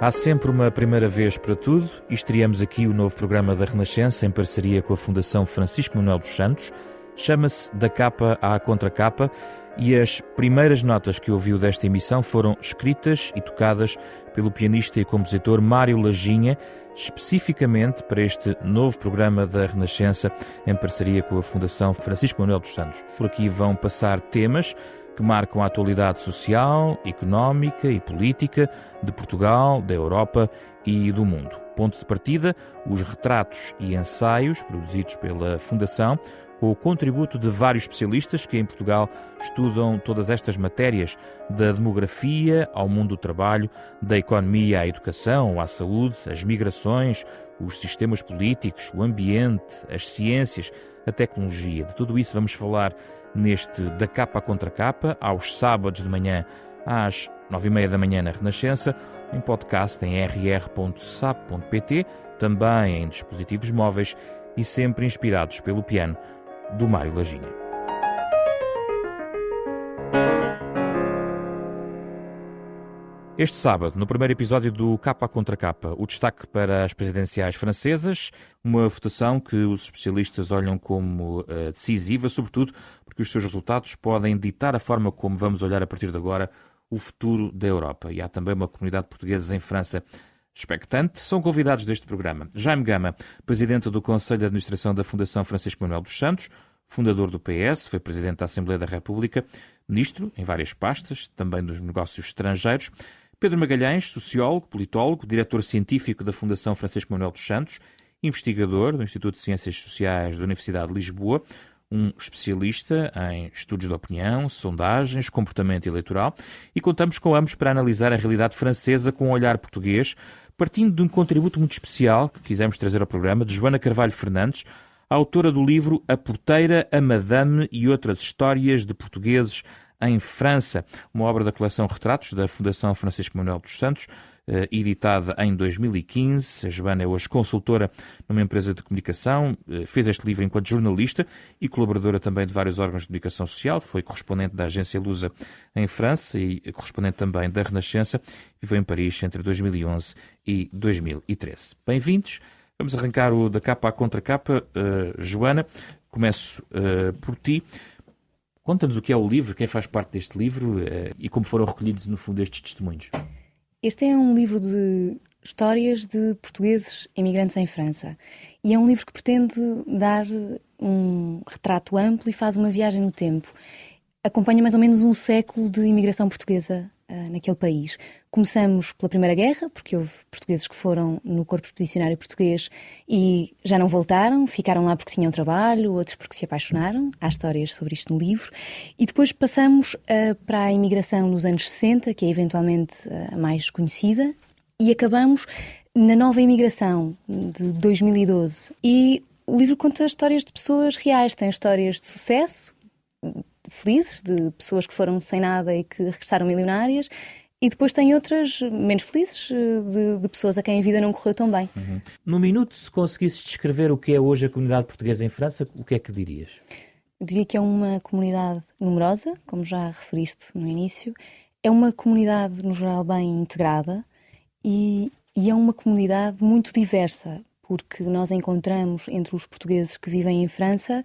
Há sempre uma primeira vez para tudo e estreamos aqui o novo programa da Renascença em parceria com a Fundação Francisco Manuel dos Santos. Chama-se Da Capa à Contracapa e as primeiras notas que ouviu desta emissão foram escritas e tocadas pelo pianista e compositor Mário Lajinha, especificamente para este novo programa da Renascença em parceria com a Fundação Francisco Manuel dos Santos. Por aqui vão passar temas que marcam a atualidade social, económica e política de Portugal, da Europa e do mundo. Ponto de partida, os retratos e ensaios produzidos pela Fundação, com o contributo de vários especialistas que em Portugal estudam todas estas matérias, da demografia ao mundo do trabalho, da economia à educação, à saúde, as migrações, os sistemas políticos, o ambiente, as ciências, a tecnologia. De tudo isso vamos falar neste Da Capa à Contracapa, aos sábados de manhã, às 9h30 da manhã na Renascença, em podcast em rr.sap.pt, também em dispositivos móveis e sempre inspirados pelo piano do Mário Lajinha. Este sábado, no primeiro episódio do Capa à Contracapa, o destaque para as presidenciais francesas, uma votação que os especialistas olham como decisiva, sobretudo porque os seus resultados podem ditar a forma como vamos olhar a partir de agora o futuro da Europa. E há também uma comunidade portuguesa em França expectante. São convidados deste programa Jaime Gama, presidente do Conselho de Administração da Fundação Francisco Manuel dos Santos, fundador do PS, foi presidente da Assembleia da República, ministro em várias pastas, também dos negócios estrangeiros. Pedro Magalhães, sociólogo, politólogo, diretor científico da Fundação Francisco Manuel dos Santos, investigador do Instituto de Ciências Sociais da Universidade de Lisboa, um especialista em estudos de opinião, sondagens, comportamento eleitoral, e contamos com ambos para analisar a realidade francesa com um olhar português, partindo de um contributo muito especial que quisemos trazer ao programa, de Joana Carvalho Fernandes, autora do livro A Porteira, a Madame e Outras Histórias de Portugueses em França, uma obra da coleção Retratos da Fundação Francisco Manuel dos Santos, editada em 2015. A Joana é hoje consultora numa empresa de comunicação, fez este livro enquanto jornalista e colaboradora também de vários órgãos de comunicação social, foi correspondente da agência Lusa em França e correspondente também da Renascença, viveu em Paris entre 2011 e 2013. Bem-vindos, vamos arrancar o Da Capa à Contracapa. Joana, começo por ti. Conta-nos o que é o livro, quem faz parte deste livro e como foram recolhidos, no fundo, estes testemunhos. Este é um livro de histórias de portugueses imigrantes em França. E é um livro que pretende dar um retrato amplo e faz uma viagem no tempo. Acompanha mais ou menos um século de imigração portuguesa naquele país. Começamos pela Primeira Guerra, porque houve portugueses que foram no Corpo Expedicionário Português e já não voltaram, ficaram lá porque tinham trabalho, outros porque se apaixonaram. Há histórias sobre isto no livro. E depois passamos para a imigração nos anos 60, que é eventualmente a mais conhecida, e acabamos na nova imigração de 2012. E o livro conta histórias de pessoas reais, tem histórias de sucesso, felizes, de pessoas que foram sem nada e que regressaram milionárias, e depois tem outras menos felizes, de pessoas a quem a vida não correu tão bem. Uhum. No minuto, se conseguisses descrever o que é hoje a comunidade portuguesa em França, o que é que dirias? Eu diria que é uma comunidade numerosa, como já referiste no início, é uma comunidade, no geral, bem integrada e é uma comunidade muito diversa, porque nós encontramos entre os portugueses que vivem em França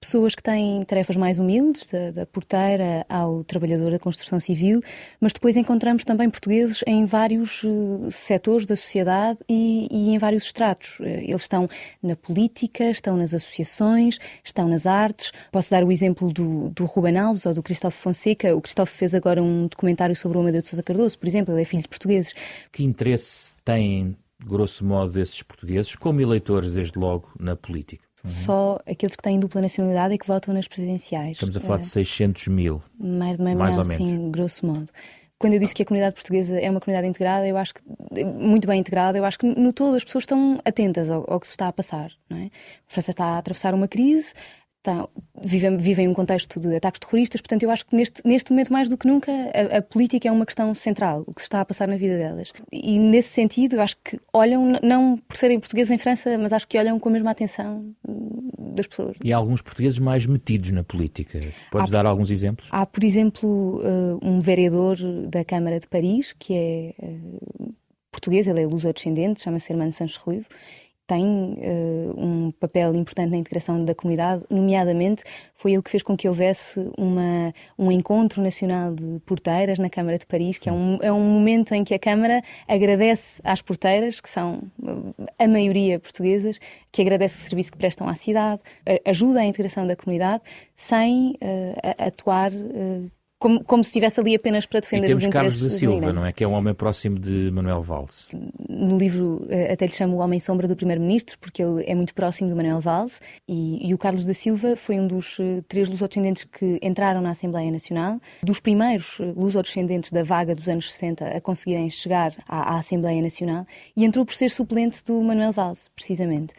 pessoas que têm tarefas mais humildes, da porteira ao trabalhador da construção civil, mas depois encontramos também portugueses em vários setores da sociedade e em vários estratos. Eles estão na política, estão nas associações, estão nas artes. Posso dar o exemplo do Ruben Alves ou do Cristóvão Fonseca. O Cristóvão fez agora um documentário sobre o Amadeu de Sousa Cardoso, por exemplo, ele é filho de portugueses. Que interesse têm, grosso modo, esses portugueses, como eleitores, desde logo, na política? Só aqueles que têm dupla nacionalidade é que votam nas presidenciais. Estamos a falar de 600 mil. Mais de meio mais milhão, ou menos. sim, grosso modo. Quando eu disse que a comunidade portuguesa é uma comunidade integrada, eu acho que, muito bem integrada, eu acho que no todo as pessoas estão atentas ao que se está a passar, não é? A França está a atravessar uma crise, vivem um contexto de ataques terroristas, portanto eu acho que neste momento mais do que nunca a política é uma questão central, o que se está a passar na vida delas. E nesse sentido eu acho que olham, não por serem portugueses em França, mas acho que olham com a mesma atenção das pessoas. E há alguns portugueses mais metidos na política. Podes dar alguns exemplos? Há, por exemplo, um vereador da Câmara de Paris, que é português, ele é luso-descendente, chama-se Hermano Sanches Ruivo, tem um papel importante na integração da comunidade, nomeadamente foi ele que fez com que houvesse um encontro nacional de porteiras na Câmara de Paris, que é um momento em que a Câmara agradece às porteiras, que são a maioria portuguesas, que agradece o serviço que prestam à cidade, ajuda à integração da comunidade, sem atuar como se estivesse ali apenas para defender os interesses Carlos da Silva, não é? Que é um homem próximo de Manuel Valls. No livro até lhe chamo o homem sombra do primeiro-ministro, porque ele é muito próximo do Manuel Valls, e o Carlos da Silva foi um dos 3 lusodescendentes que entraram na Assembleia Nacional, dos primeiros lusodescendentes da vaga dos anos 60 a conseguirem chegar à Assembleia Nacional, e entrou por ser suplente do Manuel Valls, precisamente.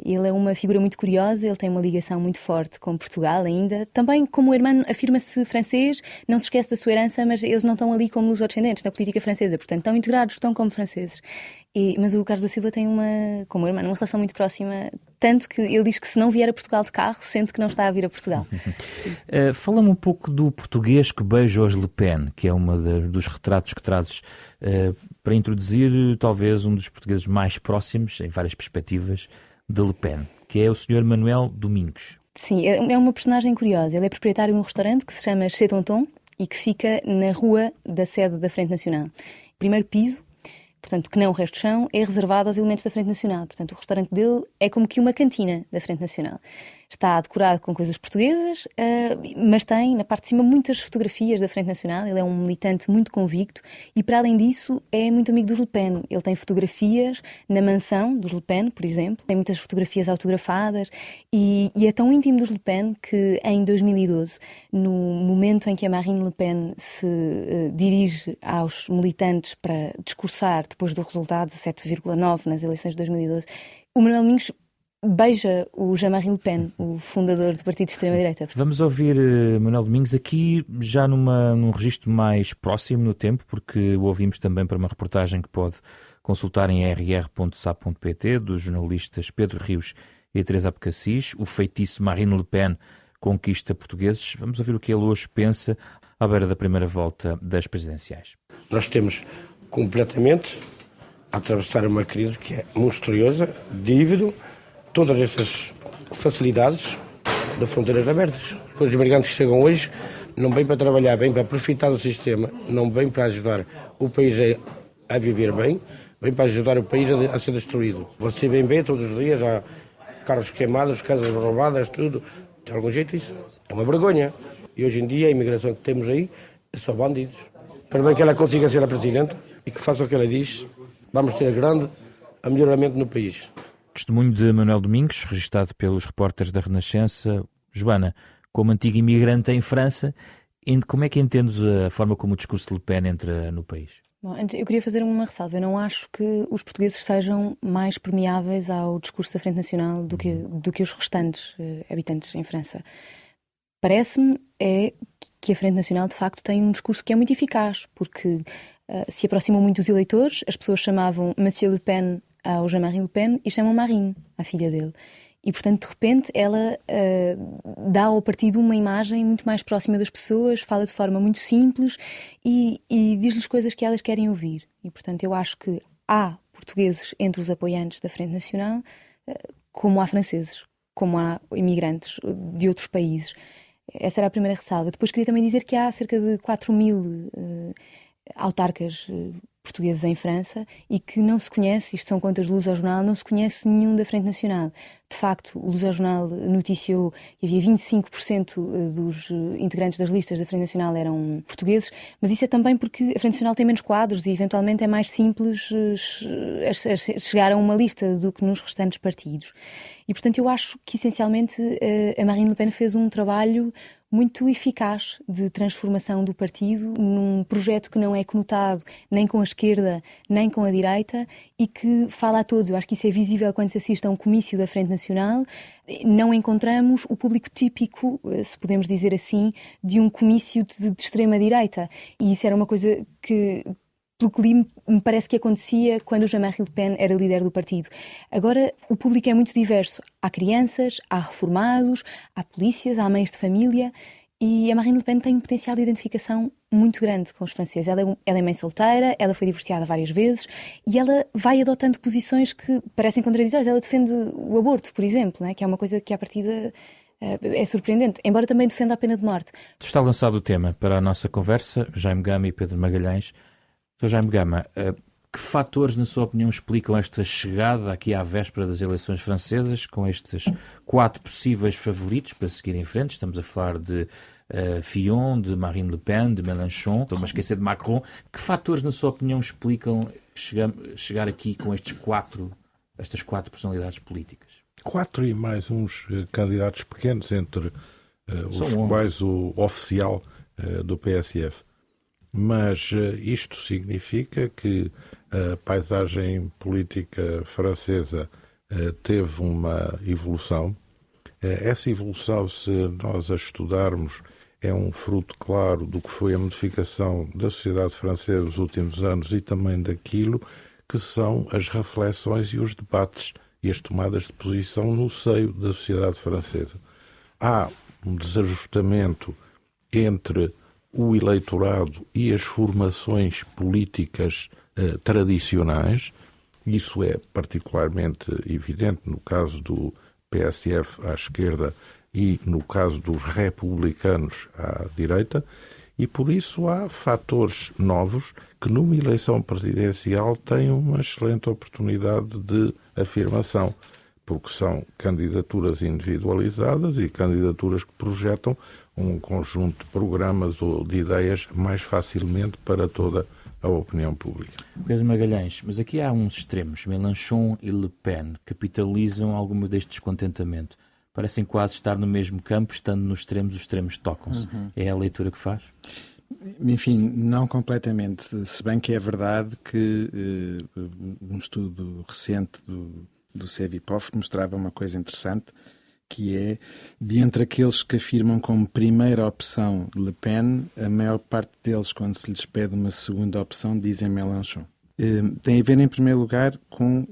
Ele é uma figura muito curiosa, ele tem uma ligação muito forte com Portugal ainda. Também, como o irmão afirma-se francês, não se esquece da sua herança, mas eles não estão ali como luso-descendentes na política francesa, portanto estão integrados, estão como franceses. Mas o Carlos da Silva tem como irmão, uma relação muito próxima, tanto que ele diz que se não vier a Portugal de carro, sente que não está a vir a Portugal. Fala-me um pouco do português que beija os Le Pen, que é dos retratos que trazes para introduzir talvez um dos portugueses mais próximos, em várias perspectivas, de Le Pen, que é o Sr. Manuel Domingos. Sim, é uma personagem curiosa. Ele é proprietário de um restaurante que se chama Chez Tonton e que fica na rua da sede da Frente Nacional. O primeiro piso, portanto, que não o resto do chão, é reservado aos elementos da Frente Nacional. Portanto, o restaurante dele é como que uma cantina da Frente Nacional. Está decorado com coisas portuguesas, mas tem, na parte de cima, muitas fotografias da Frente Nacional. Ele é um militante muito convicto e, para além disso, é muito amigo dos Le Pen. Ele tem fotografias na mansão dos Le Pen, por exemplo. Tem muitas fotografias autografadas e é tão íntimo dos Le Pen que, em 2012, no momento em que a Marine Le Pen se dirige aos militantes para discursar depois do resultado de 7,9 nas eleições de 2012, o Manuel Domingos beija o Jean-Marie Le Pen, o fundador do partido de extrema-direita. Vamos ouvir Manuel Domingos aqui já num registro mais próximo no tempo, porque o ouvimos também para uma reportagem que pode consultar em rr.sap.pt dos jornalistas Pedro Rios e Teresa Abcacis. O feitiço Marine Le Pen conquista portugueses. Vamos ouvir o que ele hoje pensa à beira da primeira volta das presidenciais. Nós temos completamente a atravessar uma crise que é monstruosa, devido todas essas facilidades de fronteiras abertas. Os imigrantes que chegam hoje não vêm para trabalhar, vêm para aproveitar do sistema, não vêm para ajudar o país a viver bem, vêm para ajudar o país a ser destruído. Você vem ver todos os dias, há carros queimados, casas roubadas, tudo. De algum jeito isso é uma vergonha. E hoje em dia a imigração que temos aí é só bandidos. Para bem que ela consiga ser a Presidenta e que faça o que ela diz, vamos ter grande melhoramento no país. Testemunho de Manuel Domingos, registado pelos repórteres da Renascença. Joana, como antiga imigrante em França, como é que entendes a forma como o discurso de Le Pen entra no país? Bom, eu queria fazer uma ressalva. Eu não acho que os portugueses sejam mais permeáveis ao discurso da Frente Nacional do que os restantes habitantes em França. Parece-me que a Frente Nacional, de facto, tem um discurso que é muito eficaz, porque se aproximam muito dos eleitores. As pessoas chamavam Monsieur Le Pen ao Jean-Marie Le Pen e chamam Marine, a filha dele. E, portanto, de repente, ela dá ao partido uma imagem muito mais próxima das pessoas, fala de forma muito simples e diz-lhes coisas que elas querem ouvir. E, portanto, eu acho que há portugueses entre os apoiantes da Frente Nacional, como há franceses, como há imigrantes de outros países. Essa era a primeira ressalva. Depois queria também dizer que há cerca de 4.000 autarcas portugueses em França e que não se conhece, isto são contas do Luso-Jornal, não se conhece nenhum da Frente Nacional. De facto, o Luso-Jornal noticiou que havia 25% dos integrantes das listas da Frente Nacional eram portugueses, mas isso é também porque a Frente Nacional tem menos quadros e eventualmente é mais simples chegar a uma lista do que nos restantes partidos. E, portanto, eu acho que, essencialmente, a Marine Le Pen fez um trabalho muito eficaz de transformação do partido num projeto que não é conotado nem com a esquerda nem com a direita e que fala a todos. Eu acho que isso é visível quando se assiste a um comício da Frente Nacional. Não encontramos o público típico, se podemos dizer assim, de um comício de extrema-direita. E isso era uma coisa que, pelo que li, me parece que acontecia quando o Jean-Marie Le Pen era líder do partido. Agora, o público é muito diverso. Há crianças, há reformados, há polícias, há mães de família E a Marine Le Pen tem um potencial de identificação muito grande com os franceses. Ela é mãe solteira, ela foi divorciada várias vezes e ela vai adotando posições que parecem contraditórias. Ela defende o aborto, por exemplo, né? Que é uma coisa que à partida é surpreendente, embora também defenda a pena de morte. Está lançado o tema para a nossa conversa, Jaime Gama e Pedro Magalhães. Sr. Jaime Gama, que fatores, na sua opinião, explicam esta chegada aqui à véspera das eleições francesas, com estes 4 possíveis favoritos para seguir em frente? Estamos a falar de Fillon, de Marine Le Pen, de Mélenchon, estou-me a esquecer de Macron. Que fatores, na sua opinião, explicam chegar aqui com estas 4 personalidades políticas? 4 e mais uns candidatos pequenos, entre os 11. quais o oficial do PSF. Mas isto significa que a paisagem política francesa teve uma evolução. Essa evolução, se nós a estudarmos, é um fruto claro do que foi a modificação da sociedade francesa nos últimos anos e também daquilo que são as reflexões e os debates e as tomadas de posição no seio da sociedade francesa. Há um desajustamento entre o eleitorado e as formações políticas tradicionais. Isso é particularmente evidente no caso do PSF à esquerda e no caso dos republicanos à direita, e por isso há fatores novos que numa eleição presidencial têm uma excelente oportunidade de afirmação, porque são candidaturas individualizadas e candidaturas que projetam um conjunto de programas ou de ideias mais facilmente para toda a opinião pública. Pedro Magalhães, mas aqui há uns extremos, Mélenchon e Le Pen, capitalizam algum deste descontentamento. Parecem quase estar no mesmo campo, estando nos extremos, os extremos tocam-se. É a leitura que faz? Enfim, não completamente, se bem que é verdade que um estudo recente do CEVIPOF mostrava uma coisa interessante, que é, de entre aqueles que afirmam como primeira opção Le Pen, a maior parte deles, quando se lhes pede uma segunda opção, dizem Mélenchon. Tem a ver, em primeiro lugar, com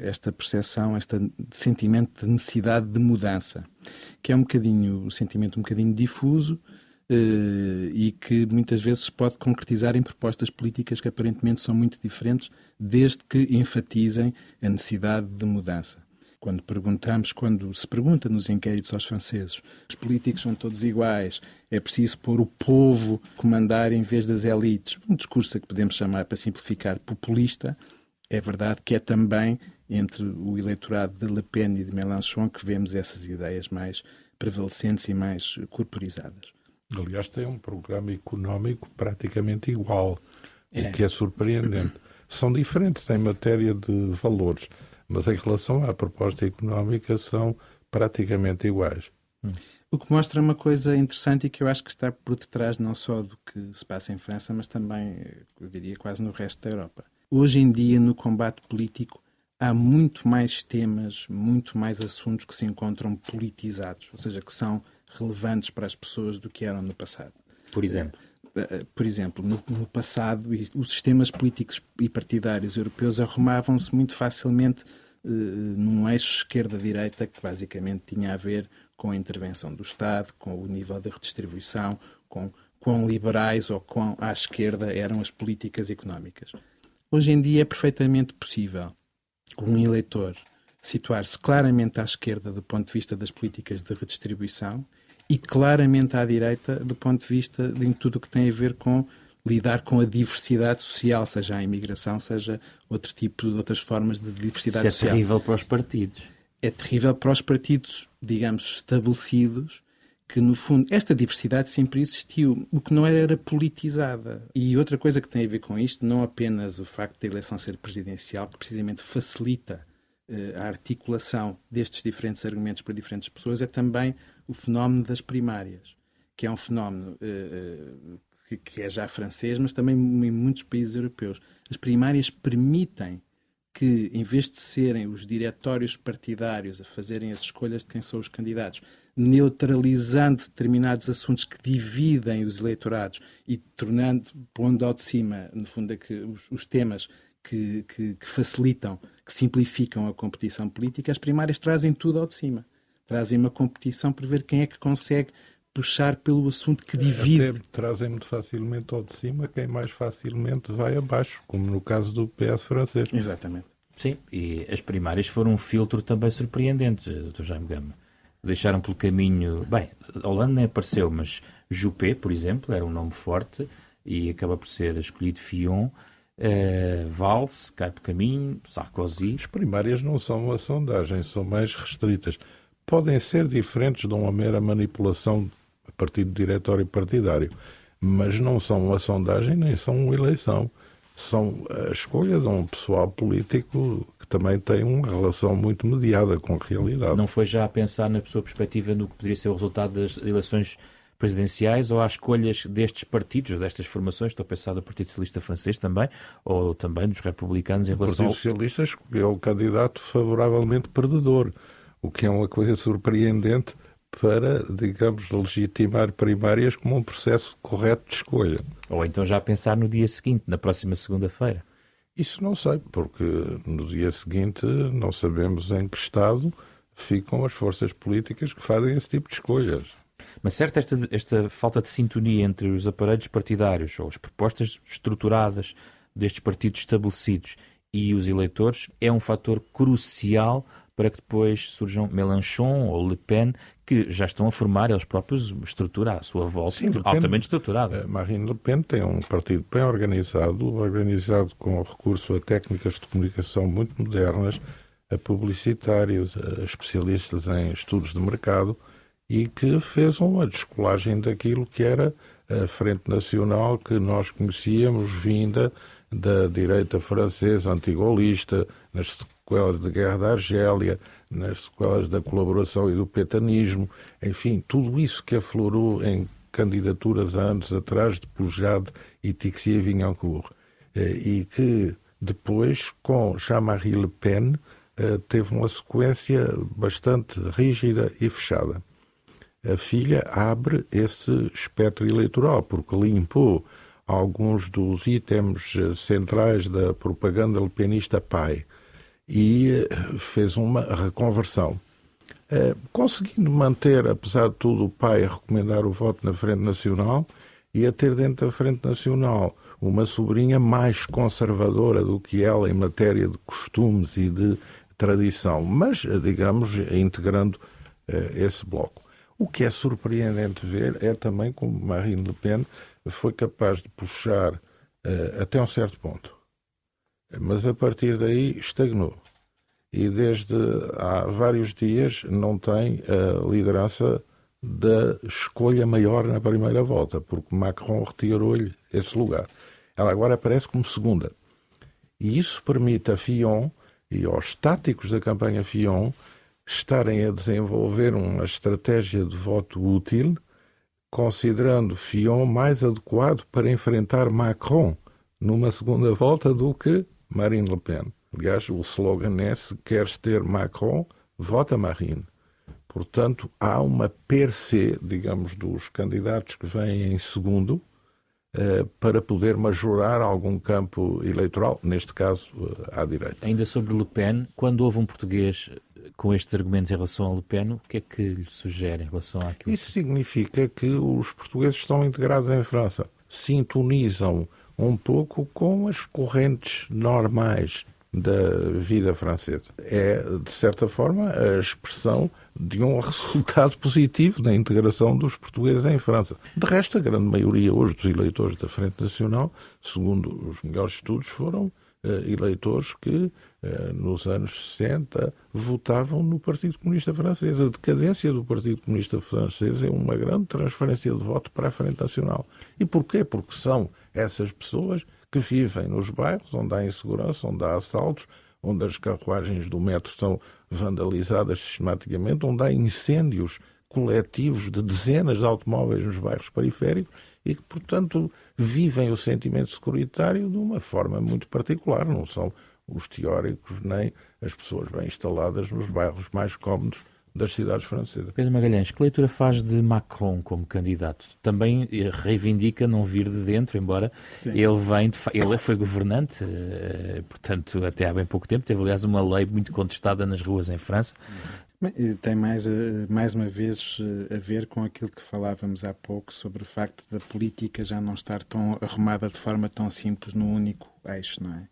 esta percepção, este sentimento de necessidade de mudança, que é um sentimento um bocadinho difuso e que muitas vezes se pode concretizar em propostas políticas que aparentemente são muito diferentes, desde que enfatizem a necessidade de mudança. Quando se pergunta nos inquéritos aos franceses, os políticos são todos iguais, é preciso pôr o povo comandar em vez das elites, um discurso a que podemos chamar, para simplificar, populista, é verdade que é também entre o eleitorado de Le Pen e de Mélenchon que vemos essas ideias mais prevalecentes e mais corporizadas. Aliás, tem um programa económico praticamente igual, o que é surpreendente. São diferentes em matéria de valores, mas em relação à proposta económica são praticamente iguais. O que mostra uma coisa interessante e que eu acho que está por detrás não só do que se passa em França, mas também, eu diria, quase no resto da Europa. Hoje em dia, no combate político, há muito mais temas, muito mais assuntos que se encontram politizados, ou seja, que são relevantes para as pessoas do que eram no passado. Por exemplo? No passado, os sistemas políticos e partidários europeus arrumavam-se muito facilmente num eixo esquerda-direita que basicamente tinha a ver com a intervenção do Estado, com o nível de redistribuição, com quão liberais ou quão à esquerda eram as políticas económicas. Hoje em dia é perfeitamente possível um eleitor situar-se claramente à esquerda do ponto de vista das políticas de redistribuição e claramente à direita do ponto de vista de tudo o que tem a ver com lidar com a diversidade social, seja a imigração, seja outras formas de diversidade social. Isso é terrível para os partidos. É terrível para os partidos, digamos, estabelecidos, que no fundo esta diversidade sempre existiu, o que não era politizada. E outra coisa que tem a ver com isto, não apenas o facto da eleição ser presidencial, que precisamente facilita a articulação destes diferentes argumentos para diferentes pessoas, é também o fenómeno das primárias, que é um fenómeno que é já francês, mas também em muitos países europeus. As primárias permitem que, em vez de serem os diretórios partidários a fazerem as escolhas de quem são os candidatos, neutralizando determinados assuntos que dividem os eleitorados e pondo ao de cima, no fundo, os temas que facilitam, que simplificam a competição política, as primárias trazem tudo ao de cima. Trazem uma competição para ver quem é que consegue puxar pelo assunto que divide. Até trazem muito facilmente ao de cima quem mais facilmente vai abaixo, como no caso do PS francês. Exatamente. Sim, e as primárias foram um filtro também surpreendente, Dr. Jaime Gama. Deixaram pelo caminho... Bem, Hollande nem apareceu, mas Juppé, por exemplo, era um nome forte e acaba por ser escolhido Fillon. Valls cai pelo caminho, Sarkozy... As primárias não são uma sondagem, são mais restritas. Podem ser diferentes de uma mera manipulação a partir do diretório partidário, mas não são uma sondagem nem são uma eleição. São a escolha de um pessoal político que também tem uma relação muito mediada com a realidade. Não foi já a pensar na sua perspectiva no que poderia ser o resultado das eleições presidenciais ou às escolhas destes partidos, destas formações? Estou a pensar do Partido Socialista Francês também, ou também dos republicanos em relação ao... O Partido Socialista escolheu o candidato favoravelmente perdedor, o que é uma coisa surpreendente para, digamos, legitimar primárias como um processo correto de escolha. Ou então já pensar no dia seguinte, na próxima segunda-feira? Isso não sei, porque no dia seguinte não sabemos em que estado ficam as forças políticas que fazem esse tipo de escolhas. Mas certo, esta falta de sintonia entre os aparelhos partidários ou as propostas estruturadas destes partidos estabelecidos e os eleitores é um fator crucial para que depois surjam Mélenchon ou Le Pen, que já estão a formar eles próprios uma estrutura à sua volta. Sim, altamente estruturada. Marine Le Pen tem um partido bem organizado com recurso a técnicas de comunicação muito modernas, a publicitários, a especialistas em estudos de mercado, e que fez uma descolagem daquilo que era a Frente Nacional que nós conhecíamos vinda da direita francesa antigolista, nas sequelas da Guerra da Argélia, nas sequelas da colaboração e do petanismo, enfim, tudo isso que aflorou em candidaturas há anos atrás de Poujade e Tixier-Vinhancourt, e que depois, com Jean-Marie Le Pen, teve uma sequência bastante rígida e fechada. A filha abre esse espectro eleitoral, porque limpou alguns dos itens centrais da propaganda lepenista pai e fez uma reconversão. Conseguindo manter, apesar de tudo, o pai a recomendar o voto na Frente Nacional e a ter dentro da Frente Nacional uma sobrinha mais conservadora do que ela em matéria de costumes e de tradição, mas, digamos, integrando esse bloco. O que é surpreendente ver é também como Marine Le Pen foi capaz de puxar até um certo ponto. Mas a partir daí estagnou. E desde há vários dias não tem a liderança da escolha maior na primeira volta, porque Macron retirou-lhe esse lugar. Ela agora aparece como segunda. E isso permite a Fillon e aos táticos da campanha Fillon estarem a desenvolver uma estratégia de voto útil, considerando Fillon mais adequado para enfrentar Macron numa segunda volta do que Marine Le Pen. Aliás, o slogan é: se queres ter Macron, vota Marine. Portanto, há uma per se, digamos, dos candidatos que vêm em segundo para poder majorar algum campo eleitoral, neste caso, à direita. Ainda sobre Le Pen, quando houve um português com estes argumentos em relação a Le Pen, o que é que lhe sugere em relação àquilo? Isso significa que os portugueses estão integrados em França. Sintonizam um pouco com as correntes normais da vida francesa. É, de certa forma, a expressão de um resultado positivo da integração dos portugueses em França. De resto, a grande maioria hoje dos eleitores da Frente Nacional, segundo os melhores estudos, foram eleitores que nos anos 60 votavam no Partido Comunista Francês. A decadência do Partido Comunista Francês é uma grande transferência de voto para a Frente Nacional. E porquê? Porque são essas pessoas que vivem nos bairros onde há insegurança, onde há assaltos, onde as carruagens do metro são vandalizadas sistematicamente, onde há incêndios coletivos de dezenas de automóveis nos bairros periféricos e que, portanto, vivem o sentimento securitário de uma forma muito particular. Não são os teóricos nem as pessoas bem instaladas nos bairros mais cómodos das cidades francesas. Pedro Magalhães, que leitura faz de Macron como candidato? Também reivindica não vir de dentro, embora ele foi governante, portanto, até há bem pouco tempo, teve aliás uma lei muito contestada nas ruas em França. Bem, tem mais uma vez a ver com aquilo que falávamos há pouco sobre o facto da política já não estar tão arrumada de forma tão simples num único eixo, não é?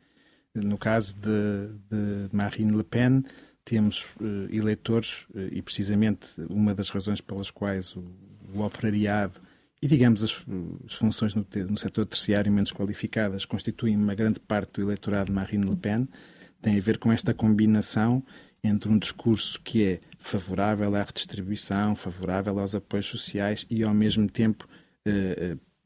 No caso de Marine Le Pen, temos eleitores, e precisamente uma das razões pelas quais o operariado e, digamos, as funções no setor terciário menos qualificadas constituem uma grande parte do eleitorado de Marine Le Pen, tem a ver com esta combinação entre um discurso que é favorável à redistribuição, favorável aos apoios sociais e, ao mesmo tempo,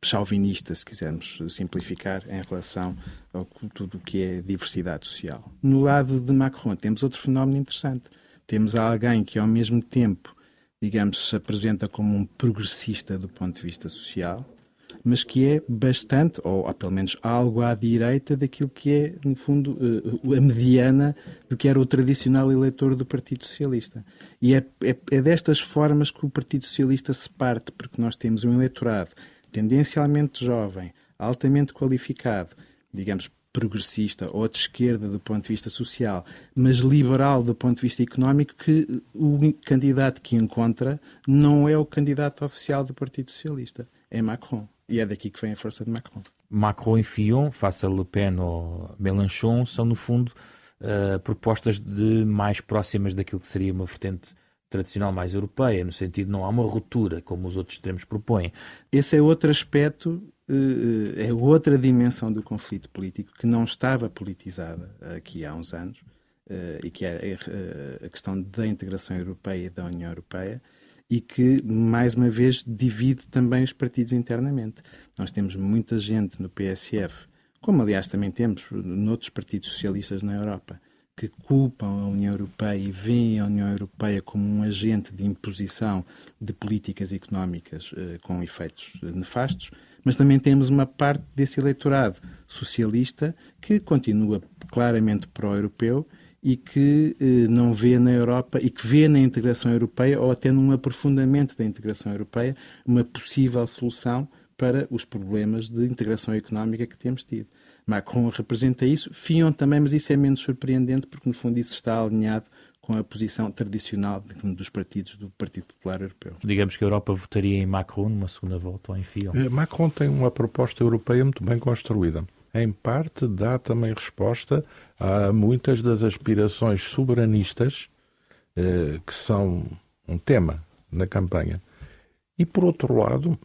chauvinista, se quisermos simplificar, em relação a tudo o que é diversidade social. No lado de Macron temos outro fenómeno interessante. Temos alguém que, ao mesmo tempo, digamos, se apresenta como um progressista do ponto de vista social, mas que é bastante, ou pelo menos algo à direita daquilo que é, no fundo, a mediana do que era o tradicional eleitor do Partido Socialista. E é destas formas que o Partido Socialista se parte, porque nós temos um eleitorado tendencialmente jovem, altamente qualificado, digamos, progressista ou de esquerda do ponto de vista social, mas liberal do ponto de vista económico, que o candidato que encontra não é o candidato oficial do Partido Socialista, é Macron. E é daqui que vem a força de Macron. Macron e Fillon, face a Le Pen ou Mélenchon, são, no fundo, propostas mais próximas daquilo que seria uma vertente tradicional mais europeia, no sentido de não há uma ruptura, como os outros extremos propõem. Esse é outro aspecto, é outra dimensão do conflito político que não estava politizada aqui há uns anos, e que é a questão da integração europeia e da União Europeia, e que, mais uma vez, divide também os partidos internamente. Nós temos muita gente no PSF, como aliás também temos noutros partidos socialistas na Europa, que culpam a União Europeia e veem a União Europeia como um agente de imposição de políticas económicas com efeitos nefastos, mas também temos uma parte desse eleitorado socialista que continua claramente pró-europeu e que não vê na Europa e que vê na integração europeia, ou até num aprofundamento da integração europeia, uma possível solução para os problemas de integração económica que temos tido. Macron representa isso, Fillon também, mas isso é menos surpreendente porque, no fundo, isso está alinhado com a posição tradicional dos partidos do Partido Popular Europeu. Digamos que a Europa votaria em Macron numa segunda volta ou em Fillon. Macron tem uma proposta europeia muito bem construída. Em parte, dá também resposta a muitas das aspirações soberanistas que são um tema na campanha. E, por outro lado,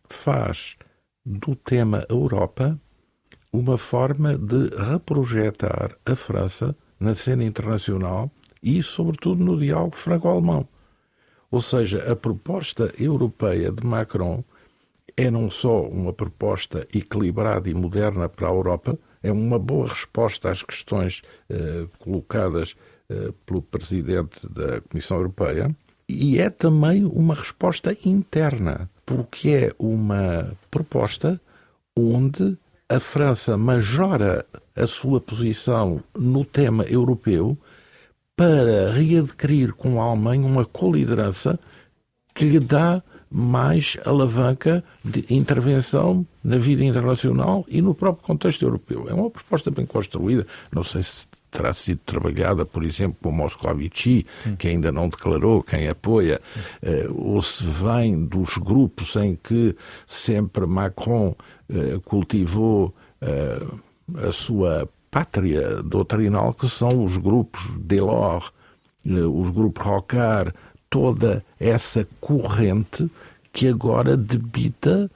faz do tema Europa uma forma de reprojetar a França na cena internacional e, sobretudo, no diálogo franco-alemão. Ou seja, a proposta europeia de Macron é não só uma proposta equilibrada e moderna para a Europa, é uma boa resposta às questões colocadas pelo Presidente da Comissão Europeia, e é também uma resposta interna, porque é uma proposta onde a França majora a sua posição no tema europeu para readquirir com a Alemanha uma coliderança que lhe dá mais alavanca de intervenção na vida internacional e no próprio contexto europeu. É uma proposta bem construída. Não sei se terá sido trabalhada, por exemplo, por Moscovici, que ainda não declarou quem apoia, ou se vem dos grupos em que sempre Macron cultivou a sua pátria doutrinal, que são os grupos Delors, os grupos Rocard, toda essa corrente que agora debita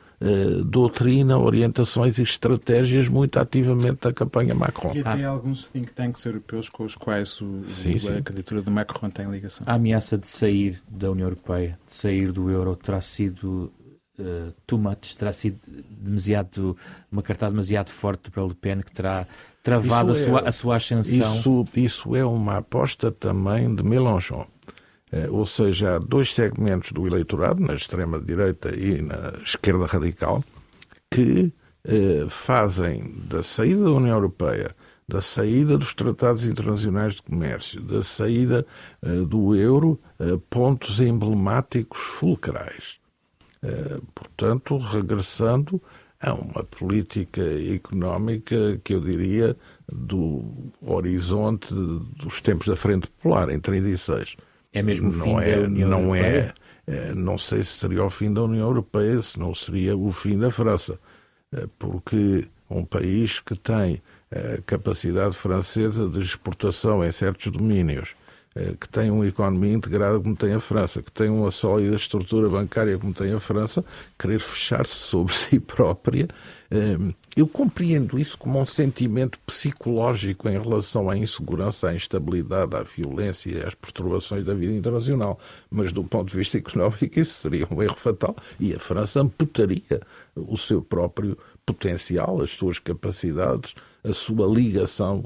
doutrina, orientações e estratégias muito ativamente da campanha Macron. E até alguns think tanks europeus com os quais a candidatura de Macron tem ligação. A ameaça de sair da União Europeia, de sair do euro, terá sido too much, terá sido uma cartada demasiado forte para Le Pen, que terá travado a sua ascensão. Isso é uma aposta também de Mélenchon. Ou seja, há dois segmentos do eleitorado, na extrema-direita e na esquerda radical, que fazem da saída da União Europeia, da saída dos tratados internacionais de comércio, da saída do euro, pontos emblemáticos fulcrais. Portanto, regressando a uma política económica que eu diria do horizonte dos tempos da Frente Popular, em 1936. É mesmo o fim da União Europeia? Não sei se seria o fim da União Europeia, se não seria o fim da França, porque um país que tem a capacidade francesa de exportação em certos domínios, que tem uma economia integrada como tem a França, que tem uma sólida estrutura bancária como tem a França, querer fechar-se sobre si própria, eu compreendo isso como um sentimento psicológico em relação à insegurança, à instabilidade, à violência e às perturbações da vida internacional. Mas do ponto de vista económico isso seria um erro fatal e a França amputaria o seu próprio potencial, as suas capacidades, a sua ligação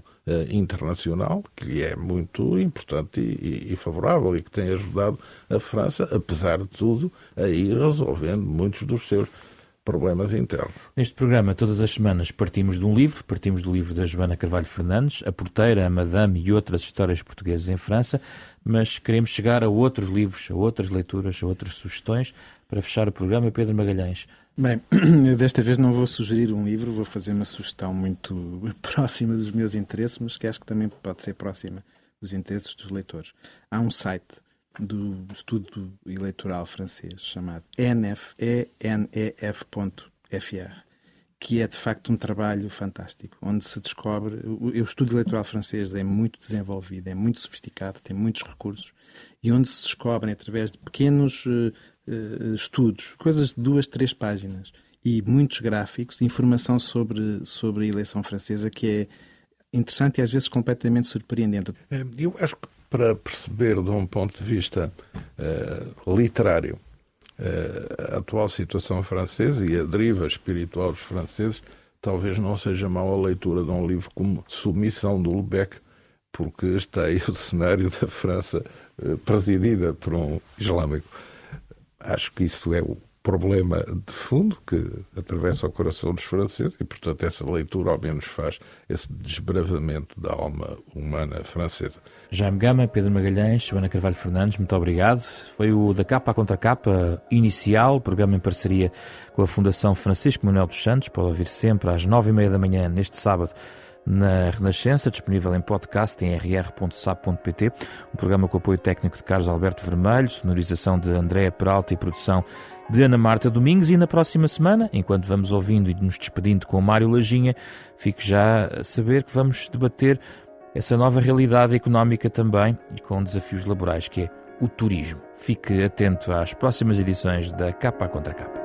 internacional, que lhe é muito importante e favorável e que tem ajudado a França, apesar de tudo, a ir resolvendo muitos dos seus problemas internos. Neste programa, todas as semanas, partimos do livro da Joana Carvalho Fernandes, A Porteira, a Madame e outras histórias portuguesas em França, mas queremos chegar a outros livros, a outras leituras, a outras sugestões. Para fechar o programa, Pedro Magalhães. Bem, eu desta vez não vou sugerir um livro, vou fazer uma sugestão muito próxima dos meus interesses, mas que acho que também pode ser próxima dos interesses dos leitores. Há um site do Estudo Eleitoral francês chamado enef.fr, que é de facto um trabalho fantástico, onde se descobre... O Estudo Eleitoral francês é muito desenvolvido, é muito sofisticado, tem muitos recursos, e onde se descobrem, através de pequenos estudos, coisas de 2, 3 páginas, e muitos gráficos, informação sobre a eleição francesa, que é interessante e às vezes completamente surpreendente. Eu acho que para perceber de um ponto de vista literário a atual situação francesa e a deriva espiritual dos franceses, talvez não seja mal a leitura de um livro como Submissão, do Lubeck, porque está aí o cenário da França presidida por um islâmico. Acho que isso é o problema de fundo que atravessa o coração dos franceses e, portanto, essa leitura ao menos faz esse desbravamento da alma humana francesa. Jaime Gama, Pedro Magalhães, Joana Carvalho Fernandes, muito obrigado. Foi o Da Capa à Contra Capa inicial, programa em parceria com a Fundação Francisco Manuel dos Santos. Pode ouvir sempre às 9h30 da manhã, neste sábado, na Renascença, disponível em podcast em rr.sap.pt, um programa com apoio técnico de Carlos Alberto Vermelho, sonorização de Andréa Peralta e produção de Ana Marta Domingos. E na próxima semana, enquanto vamos ouvindo e nos despedindo com o Mário Lajinha, fique já a saber que vamos debater essa nova realidade económica também e com desafios laborais, que é o turismo. Fique atento às próximas edições da Capa à Contra Capa.